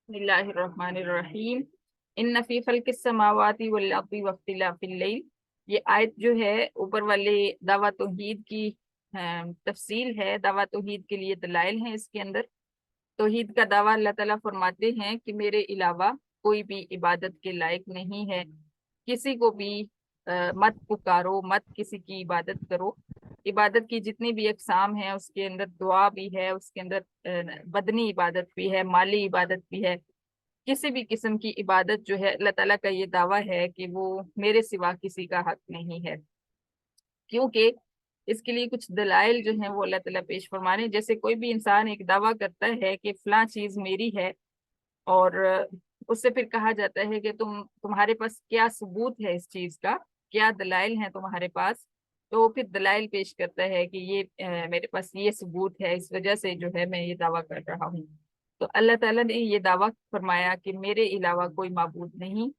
بسم اللہ الرحمن الرحیم ان فی خلق السماوات والارض واختلاف اللیل۔ یہ آیت جو ہے اوپر والے دعویٰ توحید کی تفصیل ہے، دعویٰ توحید کے لیے دلائل ہیں۔ اس کے اندر توحید کا دعویٰ اللہ تعالیٰ فرماتے ہیں کہ میرے علاوہ کوئی بھی عبادت کے لائق نہیں ہے، کسی کو بھی مت پکارو، مت کسی کی عبادت کرو۔ عبادت کی جتنی بھی اقسام ہیں اس کے اندر دعا بھی ہے، اس کے اندر بدنی عبادت بھی ہے، مالی عبادت بھی ہے۔ کسی بھی قسم کی عبادت جو ہے اللہ تعالیٰ کا یہ دعویٰ ہے کہ وہ میرے سوا کسی کا حق نہیں ہے، کیونکہ اس کے لیے کچھ دلائل جو ہیں وہ اللہ تعالیٰ پیش فرما رہے ہیں۔ جیسے کوئی بھی انسان ایک دعویٰ کرتا ہے کہ فلاں چیز میری ہے، اور اس سے پھر کہا جاتا ہے کہ تمہارے پاس کیا ثبوت ہے اس چیز کا، کیا دلائل ہیں تمہارے پاس؟ تو وہ پھر دلائل پیش کرتا ہے کہ یہ میرے پاس یہ ثبوت ہے، اس وجہ سے جو ہے میں یہ دعویٰ کر رہا ہوں۔ تو اللہ تعالیٰ نے یہ دعویٰ فرمایا کہ میرے علاوہ کوئی معبود نہیں،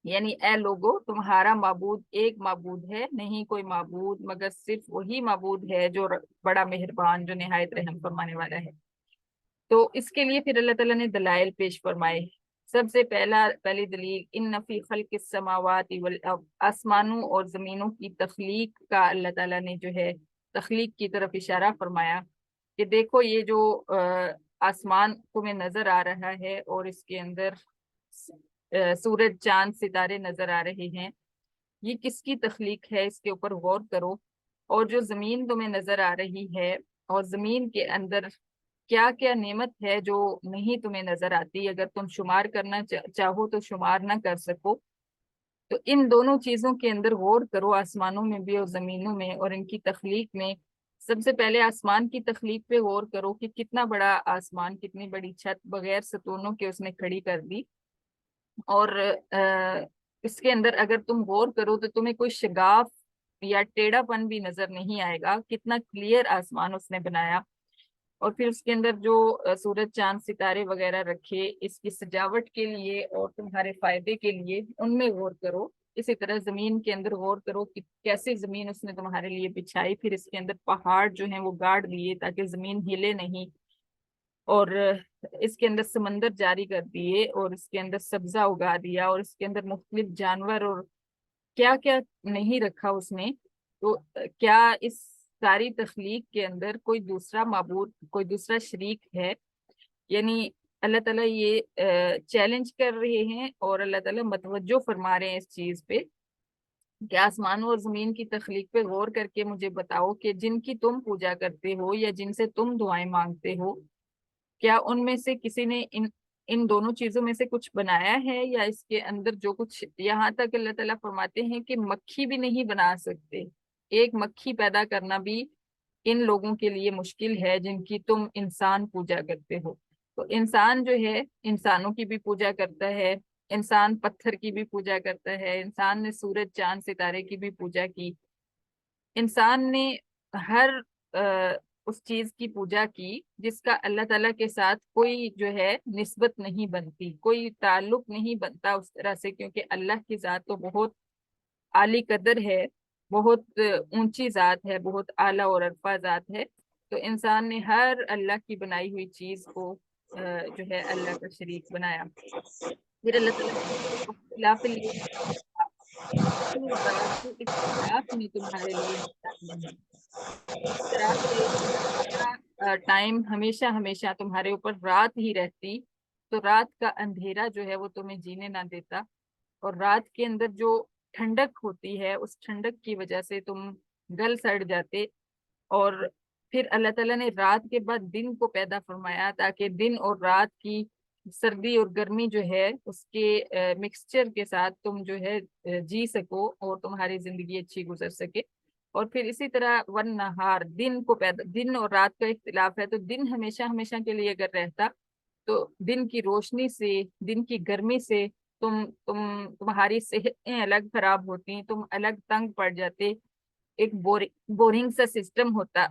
یعنی اے لوگو تمہارا معبود ایک معبود ہے، نہیں کوئی معبود مگر صرف وہی معبود ہے جو بڑا مہربان، جو نہایت رحم فرمانے والا ہے۔ تو اس کے لیے پھر اللہ تعالیٰ نے دلائل پیش فرمائے۔ سب سے پہلی دلیل ان فی خلق السماوات والارض، آسمانوں اور زمینوں کی تخلیق کا اللہ تعالیٰ نے جو ہے تخلیق کی طرف اشارہ فرمایا کہ دیکھو یہ جو آسمان تمہیں نظر آ رہا ہے اور اس کے اندر سورج چاند ستارے نظر آ رہے ہیں، یہ کس کی تخلیق ہے، اس کے اوپر غور کرو۔ اور جو زمین تمہیں نظر آ رہی ہے، اور زمین کے اندر کیا کیا نعمت ہے جو نہیں تمہیں نظر آتی، اگر تم شمار کرنا چاہو تو شمار نہ کر سکو۔ تو ان دونوں چیزوں کے اندر غور کرو، آسمانوں میں بھی اور زمینوں میں، اور ان کی تخلیق میں۔ سب سے پہلے آسمان کی تخلیق پہ غور کرو کہ کتنا بڑا آسمان، کتنی بڑی چھت بغیر ستونوں کے اس نے کھڑی کر دی۔ اور اس کے اندر اگر تم غور کرو تو تمہیں کوئی شگاف یا ٹیڑھا پن بھی نظر نہیں آئے گا، کتنا کلیئر آسمان اس نے بنایا۔ اور پھر اس کے اندر جو سورج چاند ستارے وغیرہ رکھے اس کی سجاوٹ کے لیے اور تمہارے فائدے کے لیے، ان میں غور کرو۔ اسی طرح زمین کے اندر غور کرو کہ کیسے زمین اس نے تمہارے لیے بچھائی، پھر اس کے اندر پہاڑ جو ہیں وہ گاڑ دیے تاکہ زمین ہلے نہیں، اور اس کے اندر سمندر جاری کر دیے، اور اس کے اندر سبزہ اگا دیا، اور اس کے اندر مختلف جانور اور کیا کیا نہیں رکھا اس نے۔ تو کیا اس ساری تخلیق کے اندر کوئی دوسرا معبود، کوئی دوسرا شریک ہے؟ یعنی اللہ تعالیٰ یہ چیلنج کر رہے ہیں اور اللہ تعالیٰ متوجہ فرما رہے ہیں اس چیز پہ کہ آسمانوں اور زمین کی تخلیق پہ غور کر کے مجھے بتاؤ کہ جن کی تم پوجا کرتے ہو یا جن سے تم دعائیں مانگتے ہو، کیا ان میں سے کسی نے ان دونوں چیزوں میں سے کچھ بنایا ہے، یا اس کے اندر جو کچھ، یہاں تک اللہ تعالیٰ فرماتے ہیں کہ مکھی بھی نہیں بنا سکتے، ایک مکھی پیدا کرنا بھی ان لوگوں کے لیے مشکل ہے جن کی تم انسان پوجا کرتے ہو۔ تو انسان جو ہے انسانوں کی بھی پوجا کرتا ہے، انسان پتھر کی بھی پوجا کرتا ہے، انسان نے سورج چاند ستارے کی بھی پوجا کی، انسان نے ہر اس چیز کی پوجا کی جس کا اللہ تعالیٰ کے ساتھ کوئی جو ہے نسبت نہیں بنتی، کوئی تعلق نہیں بنتا اس طرح سے، کیونکہ اللہ کی ذات تو بہت عالی قدر ہے، بہت اونچی ذات ہے، بہت اعلیٰ اور عرفہ ذات ہے۔ تو انسان نے ہر اللہ کی بنائی ہوئی چیز کو جو ہے اللہ کا شریک بنایا۔ پھر اللہ تعالیٰ نے اختلاف رات کے اختلاف میں تمہارے لیے نشانی ہے۔ اس طرح سے تمہارا ٹائم ہمیشہ ہمیشہ تمہارے اوپر رات ہی رہتی، تو رات کا اندھیرا جو ہے وہ تمہیں جینے نہ دیتا، اور رات کے اندر جو ٹھنڈک ہوتی ہے اس ٹھنڈک کی وجہ سے تم گل سڑ جاتے۔ اور پھر اللہ تعالیٰ نے رات کے بعد دن کو پیدا فرمایا تاکہ دن اور رات کی سردی اور گرمی جو ہے اس کے مکسچر کے ساتھ تم جو ہے جی سکو اور تمہاری زندگی اچھی گزر سکے۔ اور پھر اسی طرح ون نہار، دن اور رات کا اختلاف ہے، تو دن ہمیشہ ہمیشہ کے لیے اگر رہتا تو دن کی روشنی سے، دن کی گرمی سے تمہاری صحتیں الگ خراب ہوتی، تم الگ تنگ پڑ جاتے، ایک بورنگ سا سسٹم ہوتا۔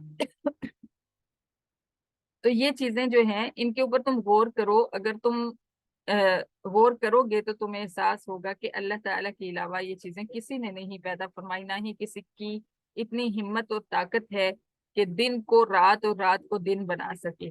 تو یہ چیزیں جو ہیں ان کے اوپر تم غور کرو، اگر تم غور کرو گے تو تمہیں احساس ہوگا کہ اللہ تعالیٰ کے علاوہ یہ چیزیں کسی نے نہیں پیدا فرمائی، نہ ہی کسی کی اتنی ہمت اور طاقت ہے کہ دن کو رات اور رات کو دن بنا سکے۔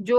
جو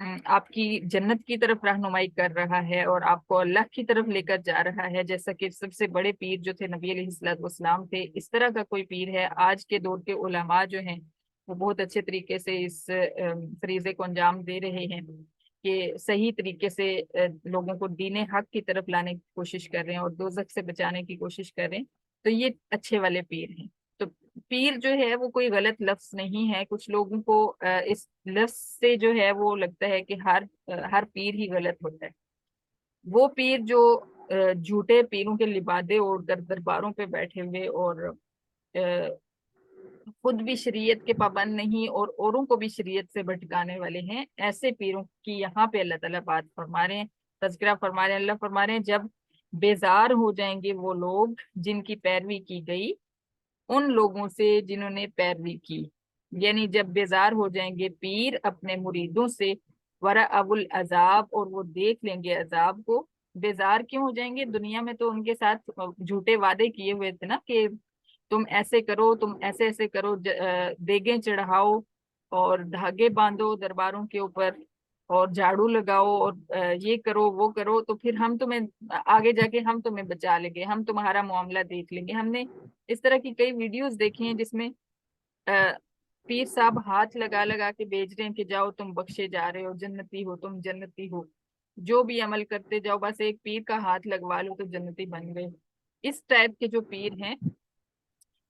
آپ کی جنت کی طرف رہنمائی کر رہا ہے اور آپ کو اللہ کی طرف لے کر جا رہا ہے، جیسا کہ سب سے بڑے پیر جو تھے نبی علیہ الصلوۃ والسلام تھے، اس طرح کا کوئی پیر ہے۔ آج کے دور کے علماء جو ہیں وہ بہت اچھے طریقے سے اس فریضے کو انجام دے رہے ہیں کہ صحیح طریقے سے لوگوں کو دین حق کی طرف لانے کی کوشش کر رہے ہیں اور دوزخ سے بچانے کی کوشش کر رہے ہیں، تو یہ اچھے والے پیر ہیں۔ تو پیر جو ہے وہ کوئی غلط لفظ نہیں ہے۔ کچھ لوگوں کو اس لفظ سے جو ہے وہ لگتا ہے کہ ہر پیر ہی غلط ہوتا ہے۔ وہ پیر جو جھوٹے پیروں کے لبادے اوڑھ کر درباروں پہ بیٹھے ہوئے اور خود بھی شریعت کے پابند نہیں اور اوروں کو بھی شریعت سے بھٹکانے والے ہیں، ایسے پیروں کی یہاں پہ اللہ تعالیٰ بات فرما رہے ہیں، تذکرہ فرما رہے ہیں۔ اللہ فرما رہے ہیں جب بیزار ہو جائیں گے وہ لوگ جن کی پیروی کی گئی ان لوگوں سے جنہوں نے پیروی کی، یعنی جب بیزار ہو جائیں گے پیر اپنے مریدوں سے، ورا ابو العذاب، اور وہ دیکھ لیں گے عذاب کو۔ بیزار کیوں ہو جائیں گے؟ دنیا میں تو ان کے ساتھ جھوٹے وعدے کیے ہوئے تھے نا کہ تم ایسے کرو، تم ایسے ایسے کرو، دیگیں چڑھاؤ اور دھاگے باندھو درباروں کے اوپر اور جھاڑو لگاؤ اور یہ کرو وہ کرو، تو پھر ہم تمہیں آگے جا کے ہم تمہیں بچا لیں گے، ہم تمہارا معاملہ دیکھ لیں گے۔ ہم نے اس طرح کی کئی ویڈیوز دیکھی ہیں جس میں پیر صاحب ہاتھ لگا لگا کے بیچ رہے ہیں کہ جاؤ تم بخشے جا رہے ہو، جنتی ہو تم، جنتی ہو، جو بھی عمل کرتے جاؤ بس ایک پیر کا ہاتھ لگوا لو تو جنتی بن گئے۔ اس ٹائپ کے جو پیر ہیں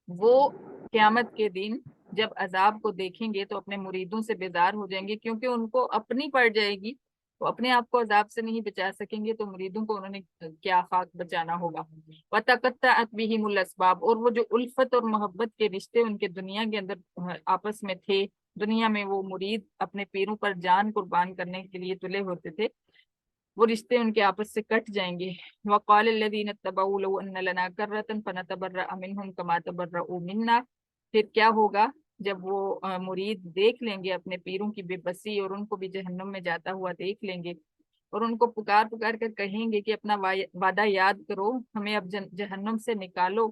وہ قیامت کے دن جب عذاب کو دیکھیں گے تو اپنے مریدوں سے بیزار ہو جائیں گے، کیونکہ ان کو اپنی پڑ جائے گی، وہ اپنے آپ کو عذاب سے نہیں بچا سکیں گے تو مریدوں کو انہوں نے کیا خاک بچانا ہوگا۔ وَتَقَطَّعَتْ بِهِمُ الْأَسْبَابُ، اور وہ جو الفت اور محبت کے رشتے ان کے دنیا کے اندر آپس میں تھے، دنیا میں وہ مرید اپنے پیروں پر جان قربان کرنے کے لیے تلے ہوتے تھے، وہ رشتے ان کے آپس سے کٹ جائیں گے۔ وقال الذين اتبعوا لو ان لنا كرة فنتبرأ منهم كما تبرؤوا منا، پھر کیا ہوگا جب وہ مرید دیکھ لیں گے اپنے پیروں کی بے بسی اور ان کو بھی جہنم میں جاتا ہوا دیکھ لیں گے اور ان کو پکار پکار کر کہیں گے کہ اپنا وعدہ یاد کرو، ہمیں اب جہنم سے نکالو،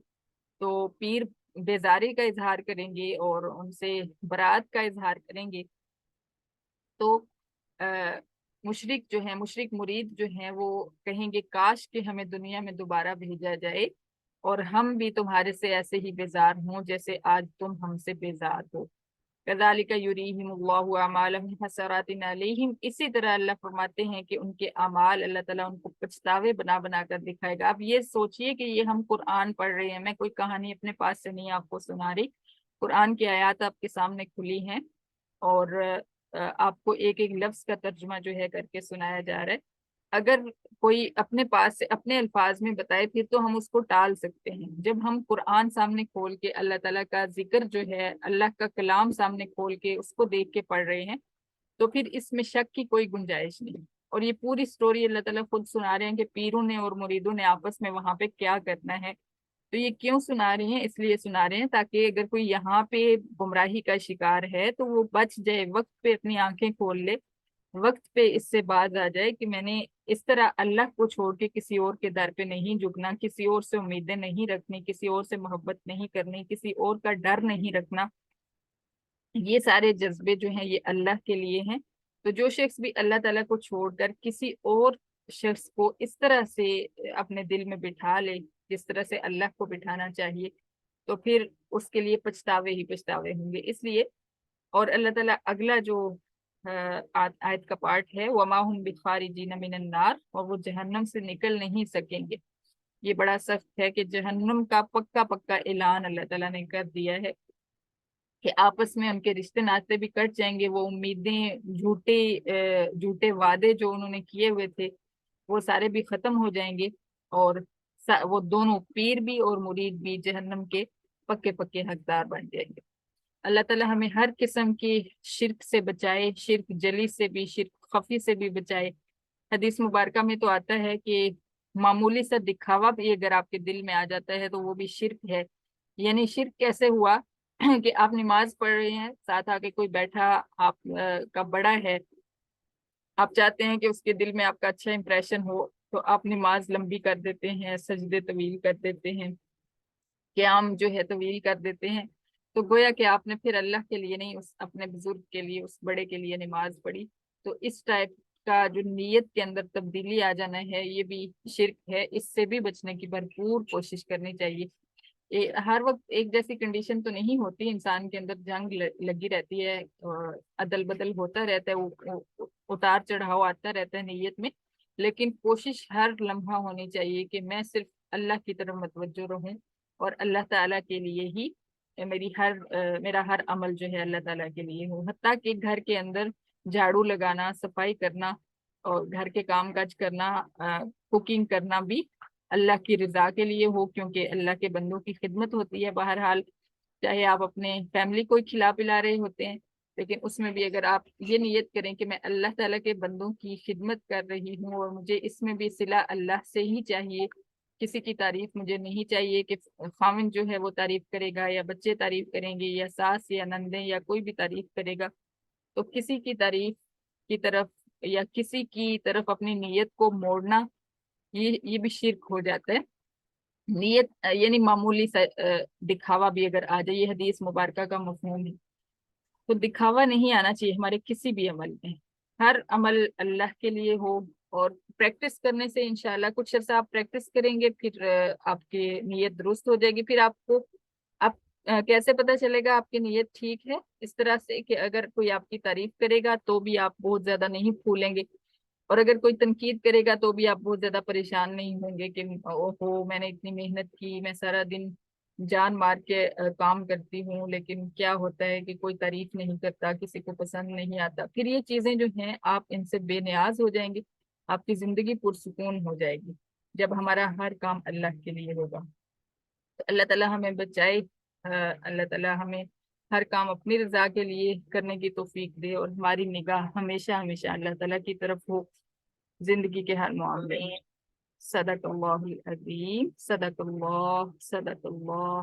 تو پیر بیزاری کا اظہار کریں گے اور ان سے برات کا اظہار کریں گے۔ تو مشرک جو ہیں، مشرک مرید جو ہیں، وہ کہیں گے کاش کہ ہمیں دنیا میں دوبارہ بھیجا جائے اور ہم بھی تمہارے سے ایسے ہی بیزار ہوں جیسے آج تم ہم سے بیزار ہو۔ کذالک یریہم اللہ اعمالہم حسرات علیہم، اسی طرح اللہ فرماتے ہیں کہ ان کے اعمال اللہ تعالیٰ ان کو پچھتاوے بنا بنا کر دکھائے گا۔ اب یہ سوچئے کہ یہ ہم قرآن پڑھ رہے ہیں، میں کوئی کہانی اپنے پاس سے نہیں آپ کو سنا رہی، قرآن کی آیات آپ کے سامنے کھلی ہیں اور آپ کو ایک ایک لفظ کا ترجمہ جو ہے کر کے سنایا جا رہا ہے۔ اگر کوئی اپنے پاس سے اپنے الفاظ میں بتائے پھر تو ہم اس کو ٹال سکتے ہیں، جب ہم قرآن سامنے کھول کے اللہ تعالیٰ کا ذکر جو ہے، اللہ کا کلام سامنے کھول کے اس کو دیکھ کے پڑھ رہے ہیں تو پھر اس میں شک کی کوئی گنجائش نہیں۔ اور یہ پوری سٹوری اللہ تعالیٰ خود سنا رہے ہیں کہ پیروں نے اور مریدوں نے آپس میں وہاں پہ کیا کرنا ہے۔ تو یہ کیوں سنا رہے ہیں؟ اس لیے سنا رہے ہیں تاکہ اگر کوئی یہاں پہ گمراہی کا شکار ہے تو وہ بچ جائے، وقت پہ اپنی آنکھیں کھول لے، وقت پہ اس سے باز آ جائے کہ میں نے اس طرح اللہ کو چھوڑ کے کسی اور کے در پہ نہیں جھکنا، کسی اور سے امیدیں نہیں رکھنی، کسی اور سے محبت نہیں کرنی، کسی اور کا ڈر نہیں رکھنا۔ یہ سارے جذبے جو ہیں یہ اللہ کے لیے ہیں۔ تو جو شخص بھی اللہ تعالیٰ کو چھوڑ کر کسی اور شخص کو اس طرح سے اپنے دل میں بٹھا لے جس طرح سے اللہ کو بٹھانا چاہیے تو پھر اس کے لیے پچھتاوے ہی پچھتاوے ہوں گے۔ اس لیے اور اللہ تعالیٰ اگلا جو آیت کا پارٹ ہے وَمَا هُمْ بِخَارِجِينَ مِنَ النَّارِ، اور وہ جہنم سے نکل نہیں سکیں گے۔ یہ بڑا سخت ہے کہ جہنم کا پکا پکا اعلان اللہ تعالیٰ نے کر دیا ہے کہ آپس میں ان کے رشتے ناطے بھی کٹ جائیں گے، وہ امیدیں، جھوٹے وعدے جو انہوں نے کیے ہوئے تھے وہ سارے بھی ختم ہو جائیں گے اور وہ دونوں پیر بھی اور مرید بھی جہنم کے پکے پکے حقدار بن جائیں گے۔ اللہ تعالیٰ ہمیں ہر قسم کی شرک سے بچائے، شرک جلی سے بھی، شرک خفی سے بھی بچائے۔ حدیث مبارکہ میں تو آتا ہے کہ معمولی سا دکھاوا بھی اگر آپ کے دل میں آ جاتا ہے تو وہ بھی شرک ہے۔ یعنی شرک کیسے ہوا کہ آپ نماز پڑھ رہے ہیں، ساتھ آ کے کوئی بیٹھا آپ کا بڑا ہے، آپ چاہتے ہیں کہ اس کے دل میں آپ کا اچھا امپریشن ہو تو آپ نماز لمبی کر دیتے ہیں، سجدے طویل کر دیتے ہیں، قیام جو ہے طویل کر دیتے ہیں، تو گویا کہ آپ نے پھر اللہ کے لیے نہیں، اس اپنے بزرگ کے لیے، اس بڑے کے لیے نماز پڑھی۔ تو اس ٹائپ کا جو نیت کے اندر تبدیلی آ جانا ہے یہ بھی شرک ہے، اس سے بھی بچنے کی بھرپور کوشش کرنی چاہیے۔ ہر وقت ایک جیسی کنڈیشن تو نہیں ہوتی، انسان کے اندر جنگ لگی رہتی ہے، عدل بدل ہوتا رہتا ہے، اتار چڑھاؤ آتا رہتا ہے نیت میں، لیکن کوشش ہر لمحہ ہونی چاہیے کہ میں صرف اللہ کی طرف متوجہ رہوں اور اللہ تعالیٰ کے لیے ہی میرا ہر عمل جو ہے اللہ تعالیٰ کے لیے ہو، حتیٰ کہ گھر کے اندر جھاڑو لگانا، صفائی کرنا اور گھر کے کام کاج کرنا، کوکنگ کرنا بھی اللہ کی رضا کے لیے ہو، کیونکہ اللہ کے بندوں کی خدمت ہوتی ہے بہرحال، چاہے آپ اپنے فیملی کو کھلا پلا رہے ہوتے ہیں، لیکن اس میں بھی اگر آپ یہ نیت کریں کہ میں اللہ تعالیٰ کے بندوں کی خدمت کر رہی ہوں اور مجھے اس میں بھی صلہ اللہ سے ہی چاہیے، کسی کی تعریف مجھے نہیں چاہیے کہ خاوند جو ہے وہ تعریف کرے گا یا بچے تعریف کریں گے یا ساس یا نندیں یا کوئی بھی تعریف کرے گا، تو کسی کی تعریف کی طرف یا کسی کی طرف اپنی نیت کو موڑنا یہ بھی شرک ہو جاتا ہے۔ نیت یعنی معمولی سا دکھاوا بھی اگر آ جائے، یہ حدیث مبارکہ کا مفہوم ہے، تو دکھاوا نہیں آنا چاہیے ہمارے کسی بھی عمل میں، ہر عمل اللہ کے لیے ہو، اور پریکٹس کرنے سے انشاءاللہ کچھ عرصہ آپ پریکٹس کریں گے، پھر آپ کی نیت درست ہو جائے گی، پھر آپ کیسے پتہ چلے گا آپ کی نیت ٹھیک ہے؟ اس طرح سے کہ اگر کوئی آپ کی تعریف کرے گا تو بھی آپ بہت زیادہ نہیں پھولیں گے، اور اگر کوئی تنقید کرے گا تو بھی آپ بہت زیادہ پریشان نہیں ہوں گے کہ اوہو میں نے اتنی محنت کی، میں سارا دن جان مار کے کام کرتی ہوں، لیکن کیا ہوتا ہے کہ کوئی تعریف نہیں کرتا، کسی کو پسند نہیں آتا، پھر یہ چیزیں جو ہیں آپ ان سے بے نیاز ہو جائیں گے، آپ کی زندگی پرسکون ہو جائے گی جب ہمارا ہر کام اللہ کے لیے ہوگا۔ تو اللہ تعالیٰ ہمیں بچائے، اللہ تعالیٰ ہمیں ہر کام اپنی رضا کے لیے کرنے کی توفیق دے، اور ہماری نگاہ ہمیشہ ہمیشہ اللہ تعالیٰ کی طرف ہو زندگی کے ہر معاملے میں۔ صدق اللہ العظیم، صدق اللہ، صدق اللہ۔